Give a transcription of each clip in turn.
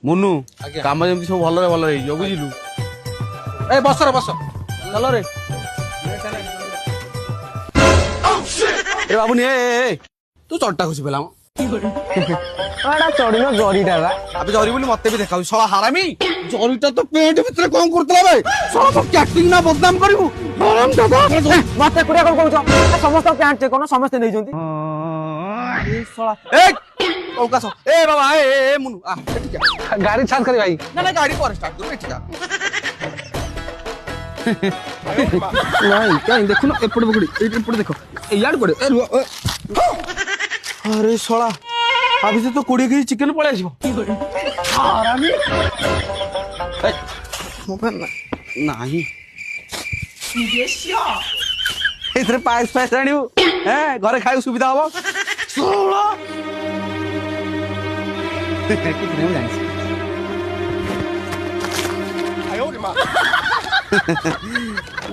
ମୁନୁ କାମ ଯେମିତି ସବୁ ଭଲରେ ଭଲରେ ହେଇଯିବ ବୁଝିଲୁ। ଏ ବସ ରେ ବସ। ଭଲରେ ଏ ବାବୁ ନିଏ ତୁ ଚଢଟା ଖୁସି পেলাম ଚଢିନ ଜରିଟା ବା আবে জরি বলি মতে বি দেখাও সলা হারামি জরিটা তো পেট ভিতরে কোন করতলা বে সলা তো ক্যাটিং না বদনাম করিবু হারাম দাদা মতে কুড়িয়া কোন কହୁଛ ସମସ୍ତ ପ୍ୟାଣ୍ଟ ଚେକ୍ କରୁନ ସମସ୍ତେ ନେଇଛନ୍ତି। এ সলা এ কলকাস এ বাবা এ মুনু আ ঠিক আছে ଗାଡି ଛାଡ କରି ଭାଇ। না না গাড়ি পরে স্টার্ট করবে ঠিক আছে নাই কাই দেখো না এপড় বগড়ি এপড় দেখো ইয়াড পড়ে এ রুয়া আরে সলা আবি তো 20 কেজি চিকেন পড়ে আসিব হারামি এই মোবাইল নাই এথরে পায়েস পায়েস আনিও হ্যাঁ ঘরে খাই সুবিধা হবো সলা কি নেও জানিস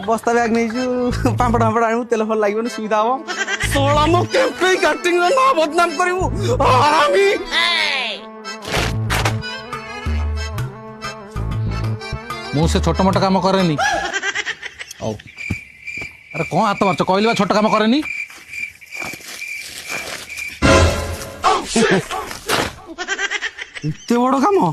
বস্তা ব্যাগ নেইছু পাম্পড় পাম্পড় আনিবু তেল ফল লাগিবনি সুবিধা হবো সলা মো কেমপে কাটিং না বদনাম করিবু হারামি ମୁଁ ସେ ଛୋଟ ମୋଟ କାମ କରେନି। ହଉ ଆରେ କଣ ହାତ ମାରୁଛ କହିଲି ବା ଛୋଟ କାମ କରେନି। এতে বড় কাম